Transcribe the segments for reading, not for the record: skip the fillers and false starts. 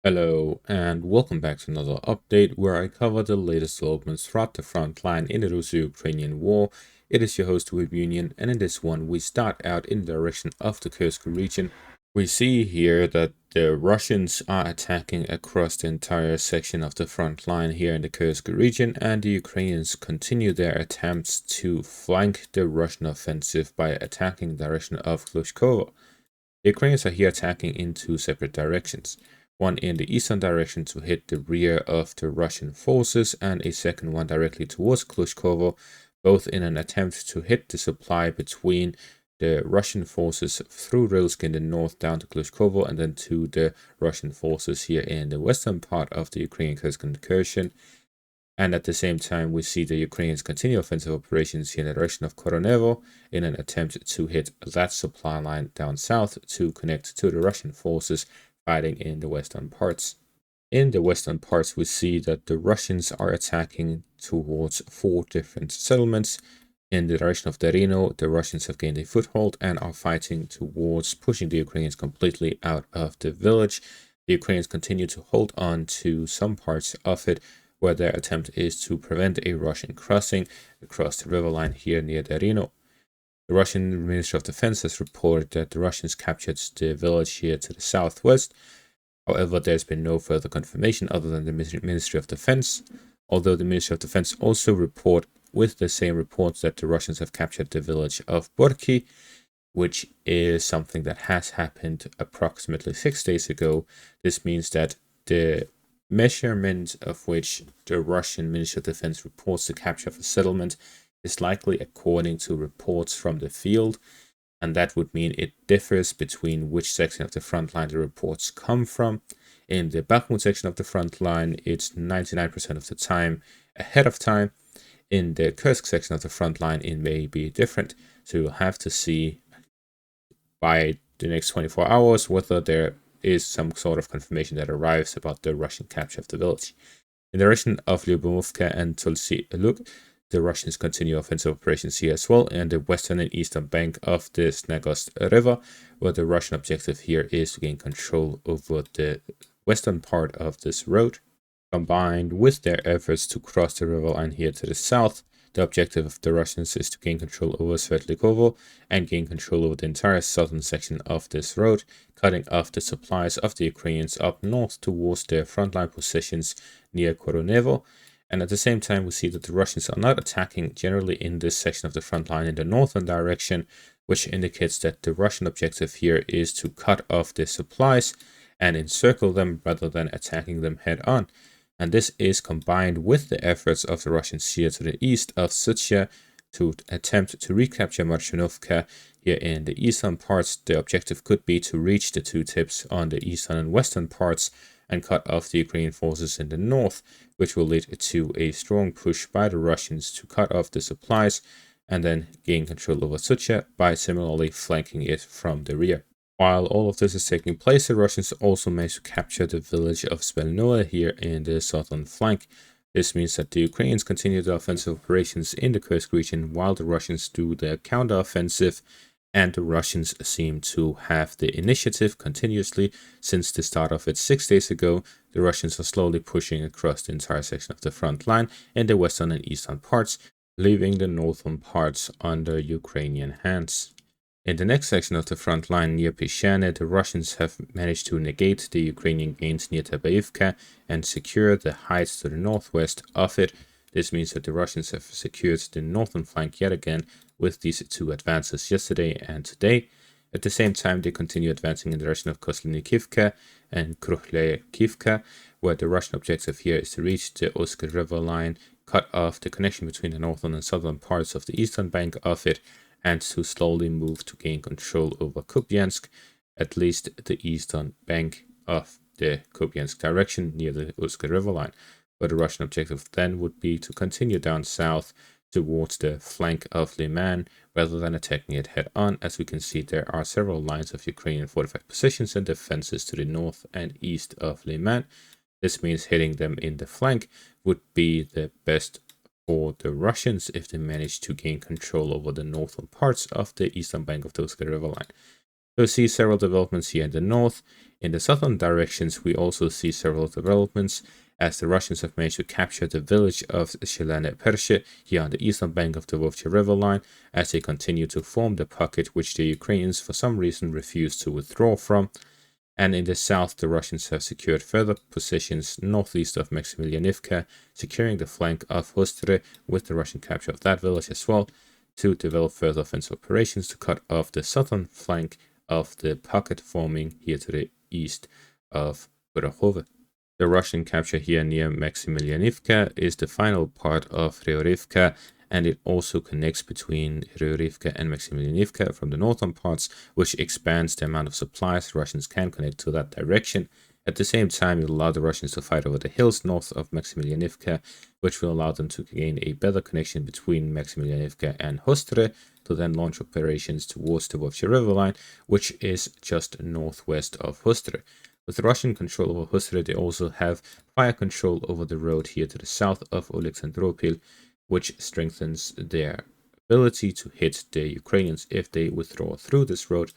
Hello, and welcome back to another update where I cover the latest developments throughout the front line in the Russo-Ukrainian war. It is your host, Vuhledar, and in this one, we start out in the direction of the Kursk region. We see here that the Russians are attacking across the entire section of the front line here in the Kursk region, and the Ukrainians continue their attempts to flank the Russian offensive by attacking the direction of Klushkovo. The Ukrainians are here attacking in two separate directions. One in the eastern direction to hit the rear of the Russian forces, and a second one directly towards Klushkovo, both in an attempt to hit the supply between the Russian forces through Rilsk in the north down to Klushkovo, and then to the Russian forces here in the western part of the Ukrainian Kursk incursion. And at the same time, we see the Ukrainians continue offensive operations here in the direction of Koronevo in an attempt to hit that supply line down south to connect to the Russian forces fighting in the western parts. In the western parts, we see that the Russians are attacking towards four different settlements. In the direction of Darino, the Russians have gained a foothold and are fighting towards pushing the Ukrainians completely out of the village. The Ukrainians continue to hold on to some parts of it, where their attempt is to prevent a Russian crossing across the river line here near Darino. The Russian Ministry of Defense has reported that the Russians captured the village here to the southwest. However, there's been no further confirmation other than the Ministry of Defense, although the Ministry of Defense also report with the same reports that the Russians have captured the village of Borki, which is something that has happened approximately 6 days ago. This means that the measurement of which the Russian Ministry of Defense reports the capture of a settlement is likely according to reports from the field, and that would mean it differs between which section of the front line the reports come from. In the Bakhmut section of the front line, it's 99% of the time ahead of time. In the Kursk section of the front line, it may be different, so you'll have to see by the next 24 hours whether there is some sort of confirmation that arrives about the Russian capture of the village. In the direction of Lyubomovka and Tulsi Luk, the Russians continue offensive operations here as well, and the western and eastern bank of the Snagost river, where the Russian objective here is to gain control over the western part of this road. Combined with their efforts to cross the river line here to the south, the objective of the Russians is to gain control over Svetlikovo and gain control over the entire southern section of this road, cutting off the supplies of the Ukrainians up north towards their frontline positions near Koronevo. And at the same time, we see that the Russians are not attacking generally in this section of the front line in the northern direction, which indicates that the Russian objective here is to cut off their supplies and encircle them rather than attacking them head on. And this is combined with the efforts of the Russians here to the east of Zporizhzhia to attempt to recapture Marchinovka here in the eastern parts. The objective could be to reach the two tips on the eastern and western parts and cut off the Ukrainian forces in the north, which will lead to a strong push by the Russians to cut off the supplies and then gain control over Zporizhzhia by similarly flanking it from the rear. While all of this is taking place, the Russians also managed to capture the village of Spelnoe here in the southern flank. This means that the Ukrainians continue their offensive operations in the Kursk region while the Russians do their counteroffensive, and the Russians seem to have the initiative continuously since the start of it 6 days ago. The Russians are slowly pushing across the entire section of the front line in the western and eastern parts, leaving the northern parts under Ukrainian hands. In the next section of the front line near Pishane, the Russians have managed to negate the Ukrainian gains near Tabaivka and secure the heights to the northwest of it. This means that the Russians have secured the northern flank yet again with these two advances yesterday and today. At the same time, they continue advancing in the direction of Koslinikivka and Krukhlekivka, where the Russian objective here is to reach the Usk river line, cut off the connection between the northern and southern parts of the eastern bank of it, and to slowly move to gain control over Kupiansk, at least the eastern bank of the Kupiansk direction near the Usk river line, where the Russian objective then would be to continue down south towards the flank of Lyman rather than attacking it head on. As we can see, there are several lines of Ukrainian fortified positions and defenses to the north and east of Lyman. This means hitting them in the flank would be the best for the Russians if they manage to gain control over the northern parts of the eastern bank of the Usk river line. So we see several developments here in the north. In the southern directions, we also see several developments, as the Russians have managed to capture the village of Zhelene Perche here on the eastern bank of the Volga River line, as they continue to form the pocket which the Ukrainians for some reason refuse to withdraw from. And in the south, the Russians have secured further positions northeast of Maximilianivka, securing the flank of Hostre with the Russian capture of that village as well, to develop further offensive operations to cut off the southern flank of the pocket forming here to the east of Kurahove. The Russian capture here near Maximilianivka is the final part of Ryorivka, and it also connects between Ryorivka and Maximilianivka from the northern parts, which expands the amount of supplies the Russians can connect to that direction. At the same time, it will allow the Russians to fight over the hills north of Maximilianivka, which will allow them to gain a better connection between Maximilianivka and Hostre, to then launch operations towards the Volga River line, which is just northwest of Hostre. With Russian control over Hostre, they also have fire control over the road here to the south of Oleksandropil, which strengthens their ability to hit the Ukrainians if they withdraw through this road.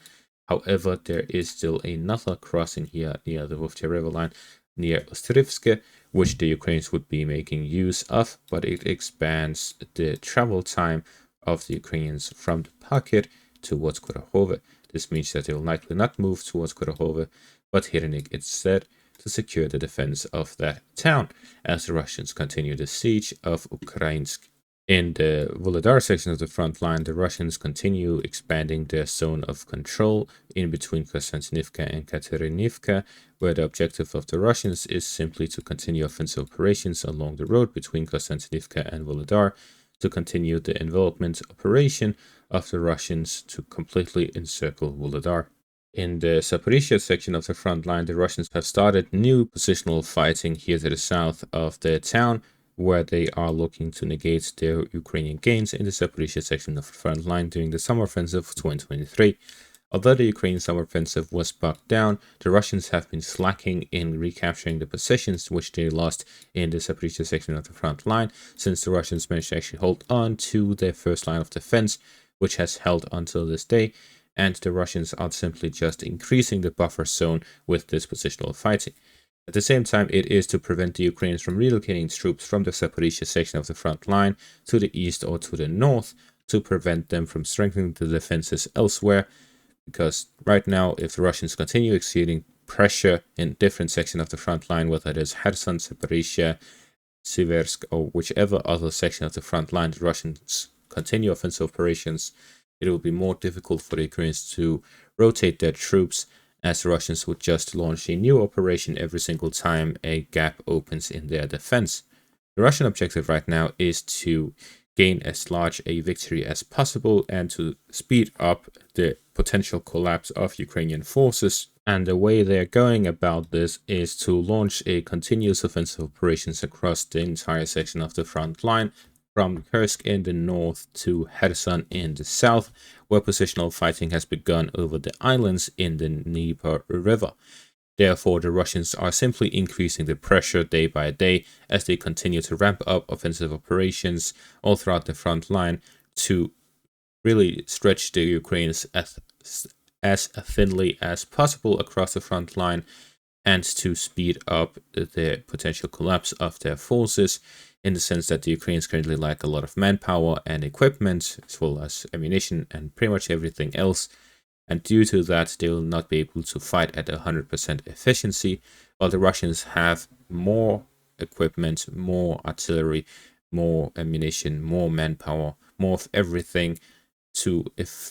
However, there is still another crossing here near the Volga River line, near Ostrivske, which the Ukrainians would be making use of, but it expands the travel time of the Ukrainians from the pocket towards Kurahove. This means that they will likely not move towards Kurahove, but Hrynik instead, to secure the defense of that town, as the Russians continue the siege of Ukrainsk. In the Vuhledar section of the front line, the Russians continue expanding their zone of control in between Konstantinivka and Katerinivka, where the objective of the Russians is simply to continue offensive operations along the road between Konstantinivka and Vuhledar, to continue the envelopment operation of the Russians to completely encircle Vuhledar. In the Zaporizhzhia section of the front line, the Russians have started new positional fighting here to the south of the town, where they are looking to negate their Ukrainian gains in the Zaporizhzhia section of the front line during the summer offensive of 2023. Although the Ukrainian summer offensive was bogged down, the Russians have been slacking in recapturing the positions which they lost in the Zaporizhzhia section of the front line, since the Russians managed to actually hold on to their first line of defense, which has held until this day, and the Russians are simply just increasing the buffer zone with this positional fighting. At the same time, it is to prevent the Ukrainians from relocating troops from the Zaporizhzhia section of the front line to the east or to the north, to prevent them from strengthening the defenses elsewhere, because right now, if the Russians continue exerting pressure in different sections of the front line, whether it is Kherson, Zaporizhzhia, Siversk, or whichever other section of the front line the Russians continue offensive operations, it will be more difficult for the Ukrainians to rotate their troops, as the Russians would just launch a new operation every single time a gap opens in their defense. The Russian objective right now is to gain as large a victory as possible and to speed up the potential collapse of Ukrainian forces. And the way they're going about this is to launch a continuous offensive operations across the entire section of the front line, from Kursk in the north to Kherson in the south, where positional fighting has begun over the islands in the Dnieper River. Therefore, the Russians are simply increasing the pressure day by day as they continue to ramp up offensive operations all throughout the front line to really stretch the Ukrainians as thinly as possible across the front line, and to speed up the potential collapse of their forces, in the sense that the Ukrainians currently lack a lot of manpower and equipment, as well as ammunition and pretty much everything else. And due to that, they will not be able to fight at 100% efficiency, while the Russians have more equipment, more artillery, more ammunition, more manpower, more of everything to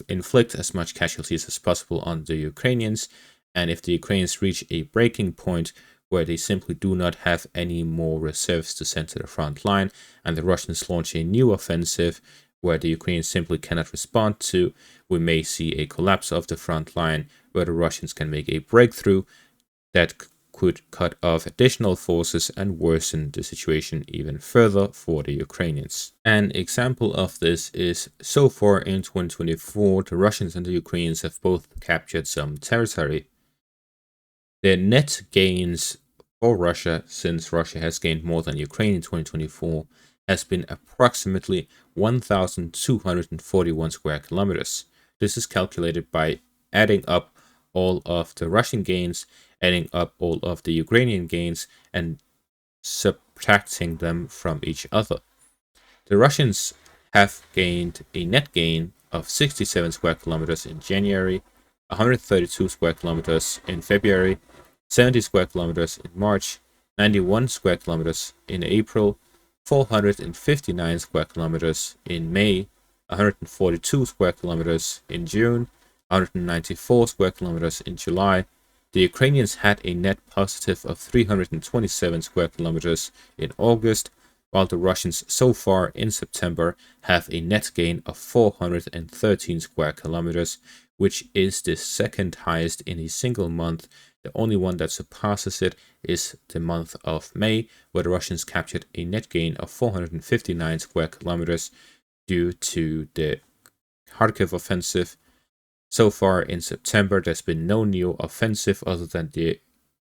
inflict as much casualties as possible on the Ukrainians. And if the Ukrainians reach a breaking point where they simply do not have any more reserves to send to the front line, and the Russians launch a new offensive where the Ukrainians simply cannot respond to, we may see a collapse of the front line, where the Russians can make a breakthrough that could cut off additional forces and worsen the situation even further for the Ukrainians. An example of this is, so far in 2024, the Russians and the Ukrainians have both captured some territory. The net gains for Russia, since Russia has gained more than Ukraine in 2024, has been approximately 1,241 square kilometers. This is calculated by adding up all of the Russian gains, adding up all of the Ukrainian gains, and subtracting them from each other. The Russians have gained a net gain of 67 square kilometers in January, 132 square kilometers in February, 70 square kilometers in March, 91 square kilometers in April, 459 square kilometers in May, 142 square kilometers in June, 194 square kilometers in July. The Ukrainians had a net positive of 327 square kilometers in August, while the Russians so far in September have a net gain of 413 square kilometers, which is the second highest in a single month. The only one that surpasses it is the month of May, where the Russians captured a net gain of 459 square kilometers due to the Kharkiv offensive. So far in September, there's been no new offensive other than the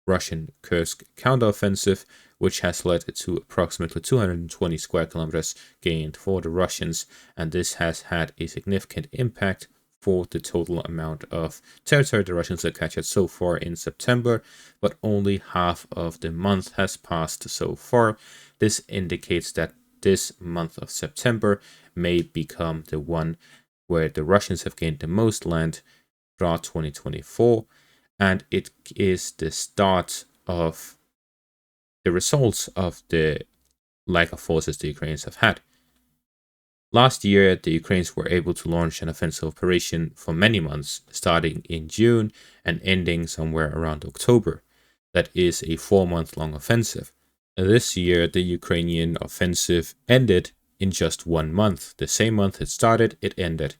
Russian Kursk counteroffensive, which has led to approximately 220 square kilometers gained for the Russians, and this has had a significant impact for the total amount of territory the Russians have captured so far in September, but only half of the month has passed so far. This indicates that this month of September may become the one where the Russians have gained the most land throughout 2024, and it is the start of the results of the lack of forces the Ukrainians have had. Last year, the Ukrainians were able to launch an offensive operation for many months, starting in June and ending somewhere around October. That is a 4-month-long offensive. This year, the Ukrainian offensive ended in just 1 month. The same month it started, it ended.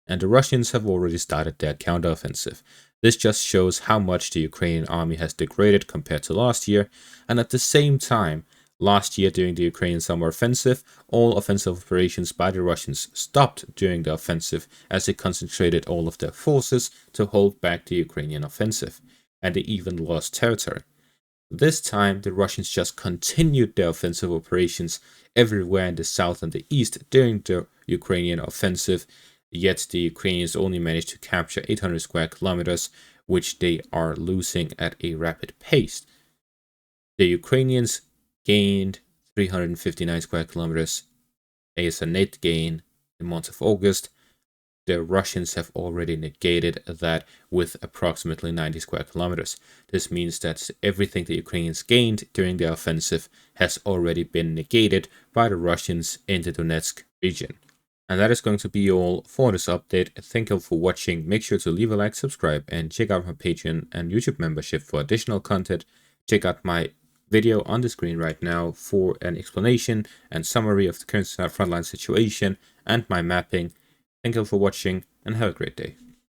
And the Russians have already started their counteroffensive. This just shows how much the Ukrainian army has degraded compared to last year, and at the same time, last year during the Ukrainian summer offensive, all offensive operations by the Russians stopped during the offensive as they concentrated all of their forces to hold back the Ukrainian offensive, and they even lost territory. This time, the Russians just continued their offensive operations everywhere in the south and the east during the Ukrainian offensive, yet the Ukrainians only managed to capture 800 square kilometers, which they are losing at a rapid pace. The Ukrainians gained 359 square kilometers as a net gain in the month of August. The Russians have already negated that with approximately 90 square kilometers. This means that everything the Ukrainians gained during the offensive has already been negated by the Russians in the Donetsk region. And that is going to be all for this update. Thank you for watching. Make sure to leave a like, subscribe, and check out my Patreon and YouTube membership for additional content. Check out my video on the screen right now for an explanation and summary of the current frontline situation and my mapping. Thank you for watching and have a great day.